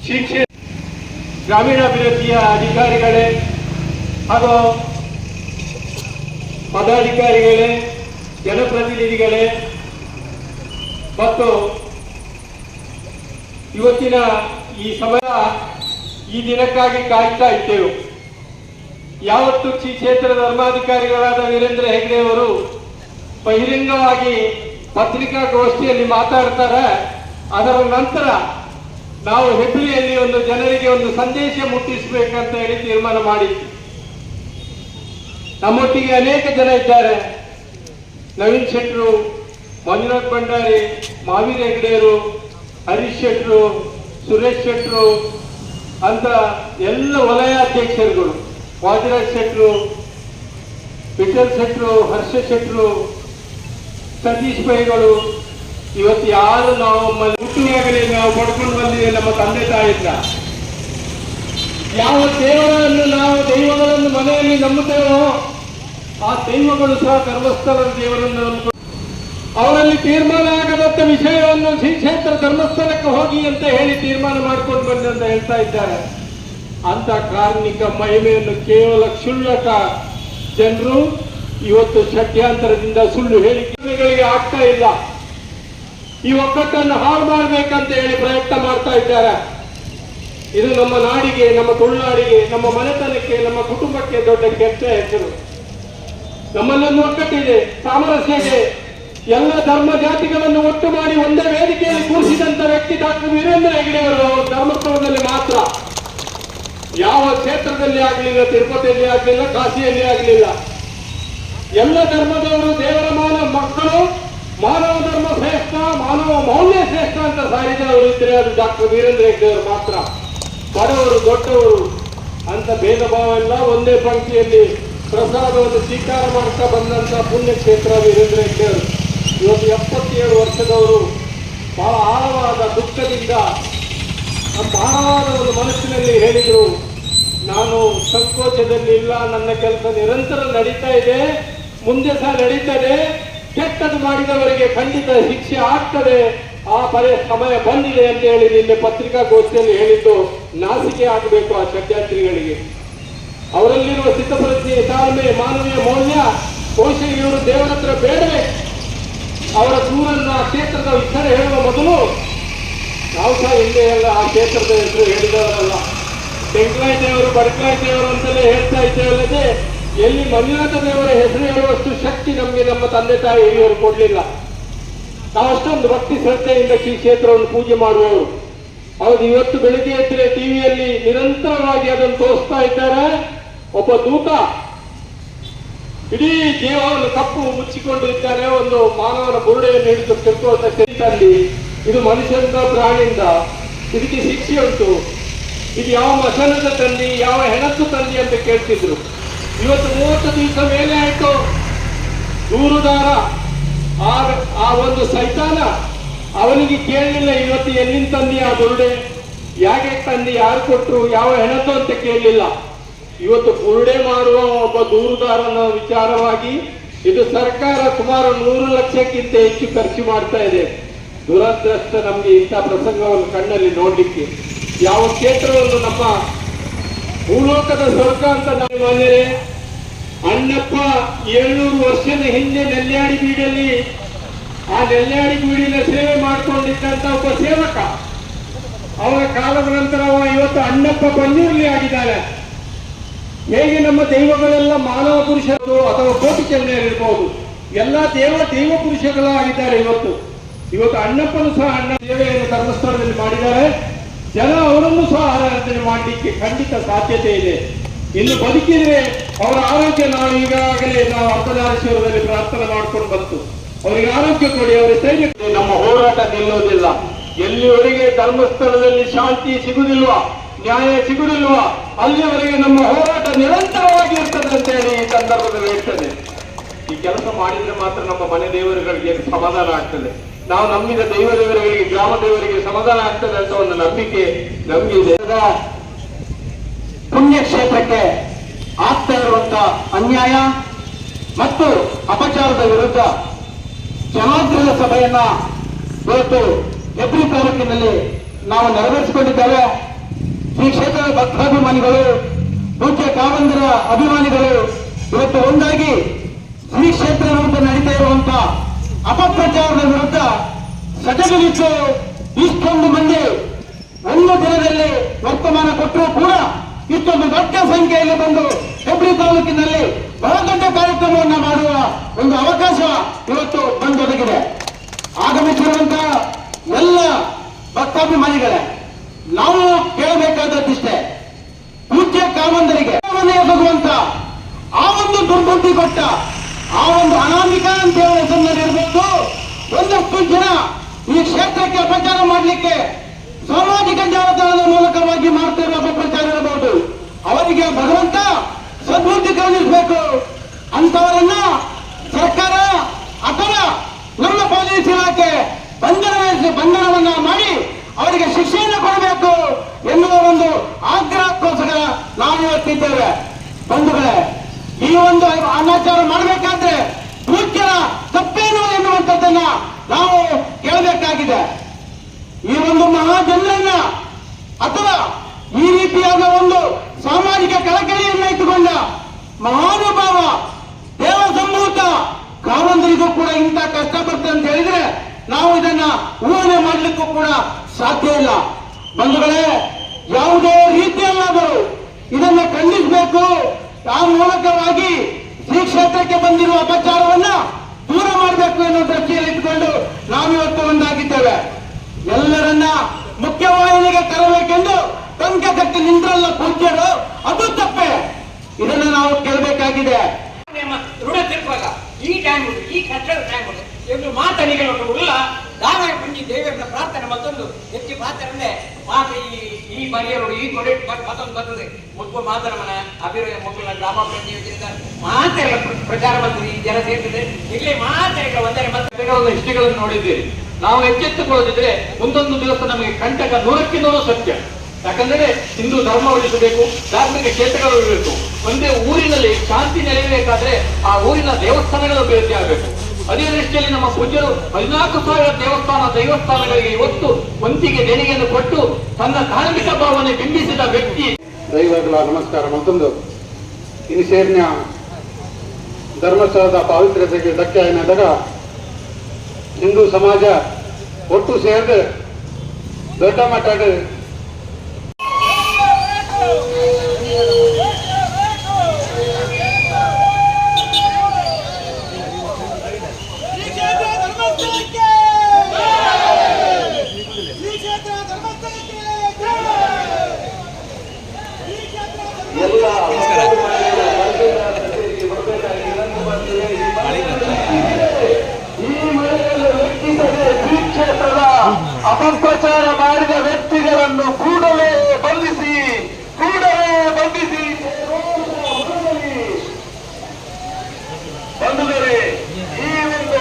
ಶಿಕ್ಷೆ ಗ್ರಾಮೀಣಾಭಿವೃದ್ಧಿಯ ಅಧಿಕಾರಿಗಳೇ ಹಾಗೂ ಪದಾಧಿಕಾರಿಗಳೇ, ಜನಪ್ರತಿನಿಧಿಗಳೇ ಮತ್ತು ಇವತ್ತಿನ ಈ ಸಮಯ ಈ ದಿನಕ್ಕಾಗಿ ಕಾಯ್ತಾ ಇದ್ದೆವು. ಯಾವತ್ತು ಶ್ರೀ ಕ್ಷೇತ್ರದ ಧರ್ಮಾಧಿಕಾರಿಗಳಾದ ವೀರೇಂದ್ರ ಹೆಗ್ಡೆ ಅವರು ಬಹಿರಂಗವಾಗಿ ಪತ್ರಿಕಾಗೋಷ್ಠಿಯಲ್ಲಿ ಮಾತಾಡ್ತಾರೆ, ಅದರ ನಂತರ ನಾವು ಹೆಬ್ರಿಯಲ್ಲಿ ಒಂದು ಜನರಿಗೆ ಒಂದು ಸಂದೇಶ ಮುಟ್ಟಿಸಬೇಕಂತ ಹೇಳಿ ತೀರ್ಮಾನ ಮಾಡಿದ್ವಿ. ನಮ್ಮೊಟ್ಟಿಗೆ ಅನೇಕ ಜನ ಇದ್ದಾರೆ. ನವೀನ್ ಶೆಟ್ರು, ಮಂಜುನಾಥ್ ಭಂಡಾರಿ, ಮಾವೀರ್ ಹೆಗ್ಡೆಯರು, ಹರೀಶ್ ಶೆಟ್ರು, ಸುರೇಶ್ ಶೆಟ್ರು ಅಂತ ಎಲ್ಲ ವಲಯಾಧ್ಯಕ್ಷರುಗಳು, ವಾದಿರಾಜ್ ಶೆಟ್ರು, ವಿಠಲ್ ಶೆಟ್ರು, ಹರ್ಷ ಶೆಟ್ರು, ಸತೀಶ್ ಬೈಗಳು, ಇವತ್ತು ಯಾರು ನಾವು ಹುಟ್ಟುವಾಗಲೇ ನಾವು ಪಡ್ಕೊಂಡು ಬಂದಿದೆ ನಮ್ಮ ತಂದೆ ತಾಯಿಯಿಂದ. ಯಾವ ದೇವರನ್ನು ನಾವು ದೈವಗಳನ್ನು ಮನೆಯಲ್ಲಿ ನಂಬುತ್ತೇವೋ ಆ ದೈವಗಳು ಸಹ ಧರ್ಮಸ್ಥಳದ ದೇವರನ್ನು ಅವರಲ್ಲಿ ತೀರ್ಮಾನ ಆಗದಂತ ವಿಷಯವನ್ನು ಶ್ರೀ ಕ್ಷೇತ್ರ ಧರ್ಮಸ್ಥಳಕ್ಕೆ ಹೋಗಿ ಅಂತ ಹೇಳಿ ತೀರ್ಮಾನ ಮಾಡ್ಕೊಂಡು ಬಂದೆ ಅಂತ ಹೇಳ್ತಾ ಇದ್ದಾರೆ. ಅಂತ ಕಾರ್ಮಿಕ ಮಹಿಮೆಯನ್ನು ಕೇವಲ ಕ್ಷುಲ್ಲಕ ಜನರು ಇವತ್ತು ಷಡ್ಯಂತರದಿಂದ ಸುಳ್ಳು ಹೇಳಿಕೆಗಳಿಗೆ ಆಗ್ತಾ ಇಲ್ಲ. ಈ ಒಕ್ಕಟ್ಟನ್ನು ಹಾಳು ಮಾಡಬೇಕಂತ ಹೇಳಿ ಪ್ರಯತ್ನ ಮಾಡ್ತಾ ಇದ್ದಾರೆ. ಇದು ನಮ್ಮ ನಾಡಿಗೆ, ನಮ್ಮ ತುಳುನಾಡಿಗೆ, ನಮ್ಮ ಮನೆತನಕ್ಕೆ, ನಮ್ಮ ಕುಟುಂಬಕ್ಕೆ ದೊಡ್ಡ ಕೆಟ್ಟ ಹೆಸರು. ನಮ್ಮಲ್ಲೊಂದು ಒಕ್ಕಟ್ಟಿದೆ, ಸಾಮರಸ್ಯತೆ, ಎಲ್ಲ ಧರ್ಮ ಜಾತಿಗಳನ್ನು ಒಟ್ಟು ಮಾಡಿ ಒಂದೇ ವೇದಿಕೆಯಲ್ಲಿ ಕೂರಿಸಿದಂತ ವ್ಯಕ್ತಿ ಡಾಕ್ಟರ್ ವೀರೇಂದ್ರ ಹೆಗ್ಡೆಯವರು. ಧರ್ಮಸ್ಥಳದಲ್ಲಿ ಮಾತ್ರ, ಯಾವ ಕ್ಷೇತ್ರದಲ್ಲಿ ಆಗಲಿಲ್ಲ, ತಿರುಪತಿಯಲ್ಲಿ ಆಗಲಿಲ್ಲ, ಕಾಶಿಯಲ್ಲಿ ಆಗಲಿಲ್ಲ. ಎಲ್ಲ ಧರ್ಮದವರು ದೇವರ ಮಕ್ಕಳು, ಮಾನವ ಧರ್ಮ ಶ್ರೇಷ್ಠ, ಮಾನವ ಮೌಲ್ಯ ಶ್ರೇಷ್ಠ ಅಂತ ಸಾರಿದವರು ಇದ್ರೆ ಅದು ಡಾಕ್ಟರ್ ವೀರೇಂದ್ರ ಹೆಗ್ಡೆಯವರು ಮಾತ್ರ. ಬಡವರು ದೊಡ್ಡವರು ಅಂತ ಭೇದ ಭಾವ ಎಲ್ಲ ಒಂದೇ ಪಂಕ್ತಿಯಲ್ಲಿ ಪ್ರಸಾದವನ್ನು ಸ್ವೀಕಾರ ಮಾಡ್ತಾ ಬಂದಂತ ಪುಣ್ಯಕ್ಷೇತ್ರ ವೀರೇಂದ್ರ ಹೆಗ್ಡೆಯವರು. ಇವತ್ತು 77 ವರ್ಷದವರು ಬಹಳ ಆಳವಾದ ದುಃಖದಿಂದ ಆಳವಾದ ಒಂದು ಮನಸ್ಸಿನಲ್ಲಿ ಹೇಳಿದರು, ನಾನು ಸಂಕೋಚದಲ್ಲಿ ಇಲ್ಲ, ನನ್ನ ಕೆಲಸ ನಿರಂತರ ನಡೀತಾ ಇದೆ, ಮುಂದೆ ಸಹ ನಡೀತದೆ. ಕೆಟ್ಟದ್ದು ಮಾಡಿದವರಿಗೆ ಖಂಡಿತ ಶಿಕ್ಷೆ ಆಗ್ತದೆ, ಆ ಸಮಯ ಬಂದಿದೆ ಅಂತ ಹೇಳಿ ನಿನ್ನೆ ಪತ್ರಿಕಾಗೋಷ್ಠಿಯಲ್ಲಿ ಹೇಳಿದ್ದು ನಾಚಿಕೆ ಆಗಬೇಕು ಆ ಷಡ್ಯಂತ್ರಿಗಳಿಗೆ. ಅವರಲ್ಲಿರುವ ಸಿದ್ಧಪ್ರಜ್ಞೆ, ತಾಳ್ಮೆ, ಮಾನವೀಯ ಮೌಲ್ಯ ಬಹುಶಃ ಇವರು ದೇವರ ಹತ್ರ ಬೇಡವೇ. ಅವರ ದೂರನ್ನು ಆ ಕ್ಷೇತ್ರದ ಹೆಸರು ಹೇಳುವ ಮೊದಲು ನಾವು ಸಹ ಹಿಂದೆ ಎಲ್ಲ ಆ ಕ್ಷೇತ್ರದ ಹೆಸರು ಹೇಳಿದವರಲ್ಲ. ತೆಂಕಲಾಯ ದೇವರು, ಬಡಕಲಾಯ ದೇವರು ಅಂತಲೇ ಹೇಳ್ತಾ ಇದ್ದೇವಲ್ಲದೆ ಎಲ್ಲಿ ಮಂಜುನಾಥ ದೇವರ ಹೆಸರು ಹೇಳುವಷ್ಟು ಶಕ್ತಿ ನಮಗೆ ನಮ್ಮ ತಂದೆ ತಾಯಿ ಹಿರಿಯವರು ಕೊಡ್ಲಿಲ್ಲ. ನಾವು ಅಷ್ಟೊಂದು ಭಕ್ತಿ ಶ್ರದ್ಧೆಯಿಂದ ಶ್ರೀ ಕ್ಷೇತ್ರವನ್ನು ಪೂಜೆ ಮಾಡುವವರು. ಹೌದು, ಇವತ್ತು ಬೆಳಿಗ್ಗೆ ಎದ್ದರೆ ಟಿವಿಯಲ್ಲಿ ನಿರಂತರವಾಗಿ ಅದನ್ನು ತೋರಿಸ್ತಾ ಇದ್ದಾರೆ. ಒಬ್ಬ ದೂತ ಇಡೀ ದೇಹವನ್ನು ಕಪ್ಪು ಮುಚ್ಚಿಕೊಂಡು ಇದ್ದಾರೆ, ಒಂದು ಮಾನವನ ಬುರುಡೆಯನ್ನು ಹಿಡಿದು ಕೆತ್ತುವಂತ ತಂದಿ. ಇದು ಮನುಷ್ಯನಿಂದ ಪ್ರಾಣಿಯಿಂದ, ಇದಕ್ಕೆ ಶಿಕ್ಷೆ ಉಂಟು. ಇದು ಯಾವ ಮಸನದ ತಂದಿ, ಯಾವ ಹೆಣತ್ತು ತಂದಿ ಅಂತ ಕೇಳ್ತಿದ್ರು. ಇವತ್ತು 30 ದಿವಸ ಮೇಲೆ ಆಯ್ತು. ದೂರುದಾರ ಆ ಒಂದು ಸೈತಾನ ಅವನಿಗೆ ಕೇಳಲಿಲ್ಲ, ಇವತ್ತು ಎಲ್ಲಿಂದ ತಂದಿ ಆ ಬುರುಡೆ, ಯಾಕೆ ತಂದಿ, ಯಾರು ಕೊಟ್ಟರು, ಯಾವ ಹೆಣತ್ತು ಅಂತ ಕೇಳಲಿಲ್ಲ. ಇವತ್ತು ಬುರುಡೆ ಮಾಡುವ ಒಬ್ಬ ದೂರುದಾರನ ವಿಚಾರವಾಗಿ ಇದು ಸರ್ಕಾರ ಸುಮಾರು 100 ಲಕ್ಷಕ್ಕಿಂತ ಹೆಚ್ಚು ಖರ್ಚು ಮಾಡ್ತಾ ಇದೆ. ದುರದೃಷ್ಟ ನಮ್ಗೆ ಇಂಥ ಪ್ರಸಂಗವನ್ನು ಕಣ್ಣಲ್ಲಿ ನೋಡ್ಲಿಕ್ಕೆ. ಯಾವ ಕ್ಷೇತ್ರವನ್ನು ನಮ್ಮ ಭೂಲೋಕದ ಸ್ವರ್ಗ ಅಂತ ನಾವು ಬಂದರೆ, ಅಣ್ಣಪ್ಪ 700 ವರ್ಷದ ಹಿಂದೆ ನೆಲ್ಯಾಡಿ ಬೀಡಲ್ಲಿ ಆ ನೆಲ್ಯಾಡಿ ಬೀಡಿನ ಸೇವೆ ಮಾಡಿಕೊಂಡಿದ್ದಂತ ಒಬ್ಬ ಸೇವಕ, ಅವರ ಕಾಲದ ನಂತರ ಇವತ್ತು ಅಣ್ಣಪ್ಪ ಬಂಜೂರ್ಲಿ ಆಗಿದ್ದಾರೆ. ಹೇಗೆ ನಮ್ಮ ದೈವಗಳೆಲ್ಲ ಮಾನವ ಪುರುಷರು ಅಥವಾ ಕೋಟಿ ಚೆನ್ನೈಯರಿರ್ಬೋದು, ಎಲ್ಲ ದೈವ ಪುರುಷಗಳಾಗಿದ್ದಾರೆ. ಇವತ್ತು ಅಣ್ಣಪ್ಪನು ಸಹ ಅಣ್ಣ ಸೇವೆಯನ್ನು ಧರ್ಮಸ್ಥಳದಲ್ಲಿ ಮಾಡಿದ್ದಾರೆ. ಜನ ಅವರನ್ನು ಸಹ ಆರಾಧನೆ ಮಾಡಲಿಕ್ಕೆ ಖಂಡಿತ ಸಾಧ್ಯತೆ ಇದೆ. ಇನ್ನು ಬದುಕಿದ್ರೆ ಅವರ ಆರೋಗ್ಯ ನಾವು ಈಗಾಗಲೇ ಅರ್ಧನಾರೀಶ್ವರದಲ್ಲಿ ಪ್ರಾರ್ಥನೆ ಮಾಡ್ಕೊಂಡು ಬಂತು, ಅವರಿಗೆ ಆರೋಗ್ಯ ಕೊಡಿ, ಅವರ ಧೈರ್ಯ. ನಮ್ಮ ಹೋರಾಟ ನಿಲ್ಲೋದಿಲ್ಲ. ಎಲ್ಲಿವರೆಗೆ ಧರ್ಮಸ್ಥಳದಲ್ಲಿ ಶಾಂತಿ ಸಿಗುವುದಿಲ್ವಾ, ನ್ಯಾಯ ಸಿಗುವುದಿಲ್ವಾ, ಅಲ್ಲಿವರೆಗೆ ನಮ್ಮ ಹೋರಾಟ ನಿರಂತರವಾಗಿ ಇರ್ತದೆ ಅಂತ ಹೇಳಿ ಈ ಸಂದರ್ಭದಲ್ಲಿ ಹೇಳ್ತದೆ. ಈ ಕೆಲಸ ಮಾಡಿದ್ರೆ ಮಾತ್ರ ನಮ್ಮ ಮನೆ ದೇವರುಗಳಿಗೆ ಸಮಾಧಾನ ಆಗ್ತದೆ. ನಾವು ನಂಬಿದ ದೇವರಿಗೆ ಗ್ರಾಮ ದೇವರಿಗೆ ಸಮಾಧಾನ ಆಗ್ತದೆ ಅಂತ ಒಂದು ನಂಬಿಕೆ ನಮ್ಗೆ ಇದೆ. ಪುಣ್ಯಕ್ಷೇತ್ರಕ್ಕೆ ಆಗ್ತಾ ಇರುವಂತ ಅನ್ಯಾಯ ಮತ್ತು ಅಪಚಾರದ ವಿರುದ್ಧ ಜನಾಗ್ರಹ ಸಭೆಯನ್ನ ಇವತ್ತು ಹೆಬ್ರಿ ತಾಲೂಕಿನಲ್ಲಿ ನಾವು ನೆರವೇರಿಸಿಕೊಂಡಿದ್ದೇವೆ. ಈ ಕ್ಷೇತ್ರದ ಭಕ್ತಾಭಿಮಾನಿಗಳು, ಪೂಜ್ಯ ಕಾವಂದರ ಅಭಿಮಾನಿಗಳು ಇವತ್ತು ಒಂದಾಗಿ ಶ್ರೀ ಕ್ಷೇತ್ರ ವಿರುದ್ಧ ನಡೀತಾ ಇರುವಂತ ಅಪಪ್ರಚಾರದ ವಿರುದ್ಧ ಸಟಗಲಿಟ್ಟು ಇಷ್ಟೊಂದು ಮಂದಿ ಒಂದು ದಿನದಲ್ಲಿ ವರ್ತಮಾನ ಕೊಟ್ಟರೂ ಕೂಡ ಇಷ್ಟೊಂದು ದೊಡ್ಡ ಸಂಖ್ಯೆಯಲ್ಲಿ ಬಂದು ಹೆಬ್ರಿ ತಾಲೂಕಿನಲ್ಲಿ ಬಹಳ ದೊಡ್ಡ ಕಾರ್ಯಕ್ರಮವನ್ನು ಮಾಡುವ ಒಂದು ಅವಕಾಶ ಇವತ್ತು ಬಂದೊದಗಿದೆ. ಆಗಮಿಸಿರುವಂತಹ ಎಲ್ಲ ಭಕ್ತಾಭಿಮಾನಿಗಳೇ, ನಾವು ಕೇಳಬೇಕಾದದ್ದಿಷ್ಟೇ, ಪೂಜ್ಯ ಕಾಮಂದರಿಗೆ ಎಸಗುವಂತ ಆ ಒಂದು ದುರ್ಬುದ್ಧಿ ಕೊಟ್ಟ ಆ ಒಂದು ಅನಾಮಿಕಾ ಅಂತ ಹೇಳುವ ಹೆಸರಿನಲ್ಲಿರಬೇಕು ಒಂದಷ್ಟು ಜನ ಈ ಕ್ಷೇತ್ರಕ್ಕೆ ಅಪಚಾರ ಮಾಡಲಿಕ್ಕೆ ಸಾಮಾಜಿಕ ಜಾಲತಾಣದ ಮೂಲಕವಾಗಿ ಮಾಡ್ತಿರುವ ಅಪಪ್ರಚಾರ ಇರಬಹುದು. ಅವರಿಗೆ ಭಗವಂತ ಸದ್ಬುದ್ಧಿ ಕಲಿಸಬೇಕು. ಅಂತವರನ್ನ ಸರ್ಕಾರ ಅಥವಾ ನಮ್ಮ ಪೊಲೀಸ್ ಇಲಾಖೆ ಬಂಧನವನ್ನ ಮಾಡಿ ಅವರಿಗೆ ಶಿಕ್ಷೆಯನ್ನು ಕೊಡಬೇಕು ಎನ್ನುವ ಒಂದು ಆಗ್ರಹಕ್ಕೋಸ್ಕರ ನಾವು ಇವತ್ತಿದ್ದೇವೆ. ಬಂಧುಗಳೇ, ಈ ಒಂದು ಅನಾಚಾರ ಮಾಡಬೇಕಾದ್ರೆ ಪೂಜ್ಯರ ತಪ್ಪೇನು ಎನ್ನುವಂಥದ್ದನ್ನ ನಾವು ಕೇಳಬೇಕಾಗಿದೆ. ಈ ಒಂದು ಮಹಾಜನರನ್ನ ಅಥವಾ ಈ ರೀತಿಯಾದ ಒಂದು ಸಾಮಾಜಿಕ ಕಳಕಳಿಯನ್ನ ಇಟ್ಟುಕೊಂಡ ಮಹಾನುಭಾವ ದೇವ ಸಂಭೂತ ಕಾವಂದರಿಗೂ ಕೂಡ ಇಂಥ ಕಷ್ಟ ಬರ್ತದೆ ಅಂತ ಹೇಳಿದ್ರೆ ನಾವು ಇದನ್ನ ಊಹನೆ ಮಾಡಲಿಕ್ಕೂ ಕೂಡ ಸಾಧ್ಯ ಇಲ್ಲ. ಬಂಧುಗಳೇ, ಯಾವುದೇ ರೀತಿಯಲ್ಲಾದರೂ ಇದನ್ನ ಖಂಡಿಸಬೇಕು. ಆ ಮೂಲಕವಾಗಿ ಶ್ರೀ ಕ್ಷೇತ್ರಕ್ಕೆ ಬಂದಿರುವ ಅಪಚಾರವನ್ನ ದೂರ ಮಾಡಬೇಕು ಎನ್ನುವ ದೃಷ್ಟಿಯಲ್ಲಿ ಇಟ್ಟುಕೊಂಡು ನಾವಿವತ್ತು ಒಂದಾಗಿದ್ದೇವೆ. ಎಲ್ಲರನ್ನ ಮುಖ್ಯವಾಹಿನಿಗೆ ತರಬೇಕೆಂದು ಟೊಂಕೆ ಕಟ್ಟಿ ನಿಂತ್ರಲ್ಲ ಪೂಜ್ಯರು, ಅದು ತಪ್ಪೆ. ಇದನ್ನು ನಾವು ಕೇಳಬೇಕಾಗಿದೆ. ಋಣ ತೀರ್ಪಾಗ ಈ ಟೈಮ್ ಈ ಕಷ್ಟದ ಟೈಮ್ ಇವರು ಮಾತನಿಗಳು ಉಲ್ಲ ದಾನ ಪುಂಜಿ ದೇವರ ಪ್ರಾರ್ಥನೆ ಮತ್ತೊಂದು ಹೆಚ್ಚು ಪಾತ್ರನೇ ಮಾತ ಈ ಬರಿಯರು ಈ ಕೊಡೆ ಮತ್ತೊಂದು ಬರ್ತದೆ ಮುಖ್ಯ ಮಾತರಮನ ಅಭಿವೃದ್ಧಿ ಮಕ್ಕಳ ಗ್ರಾಮ ಪಂಚಾಯತಿಯಿಂದ ಮಾತೆಲ್ಲ ಪ್ರಚಾರ ಬಂದಿದೆ. ಈ ಜನ ಸೇರ್ತದೆ ಇಲ್ಲಿ ಮಾತೆಗಳ ಒಂದರೆ ಮತ್ತೆ ಹಿಸ್ಟ್ರಿಗಳನ್ನು ನೋಡಿದ್ದೀರಿ. ನಾವು ಎಚ್ಚೆತ್ತುಕೊಳ್ಳದಿದ್ರೆ ಮುಂದೊಂದು ದಿವಸ ನಮಗೆ ಕಂಟಕ 100ಕ್ಕೆ 100 ಸತ್ಯ. ಯಾಕಂದ್ರೆ ಹಿಂದೂ ಧರ್ಮ ಉಳಿಸಬೇಕು, ಧಾರ್ಮಿಕ ಕ್ಷೇತ್ರಗಳು ಇರಬೇಕು. ಒಂದೇ ಊರಿನಲ್ಲಿ ಶಾಂತಿ ನೆಲೆಯಬೇಕಾದ್ರೆ ಆ ಊರಿನ ದೇವಸ್ಥಾನಗಳು ಅಭಿವೃದ್ಧಿ ಆಗಬೇಕು. ಅದೇ ದೃಷ್ಟಿಯಲ್ಲಿ ನಮ್ಮ ಪೂಜ್ಯರು 14,000 ದೈವಸ್ಥಾನಗಳಿಗೆ ಇವತ್ತು ವಂತಿಗೆ ದೇಣಿಗೆಯನ್ನು ಕೊಟ್ಟು ತನ್ನ ಧಾರ್ಮಿಕ ಭಾವನೆ ಬಿಂಬಿಸಿದ ವ್ಯಕ್ತಿ. ದೈವಗಳ ನಮಸ್ಕಾರ. ಮತ್ತೊಂದು ಇನ್ನು ಸೇರಿನ ಧರ್ಮಸ್ಥಳದ ಪಾವಿತ್ರ್ಯತೆಗೆ ಧಕ್ಕೆ ಆದಾಗ ಹಿಂದೂ ಸಮಾಜ ಒಟ್ಟು ಸೇರಿದು ದೊಡ್ಡ ಮಟ್ಟದ ಅಪಪ್ರಚಾರ ಮಾಡಿದ ವ್ಯಕ್ತಿಗಳನ್ನು ಕೂಡಲೇ ಬಂಧಿಸಿ ಬಂಧುಗಳೇ, ಈ ಒಂದು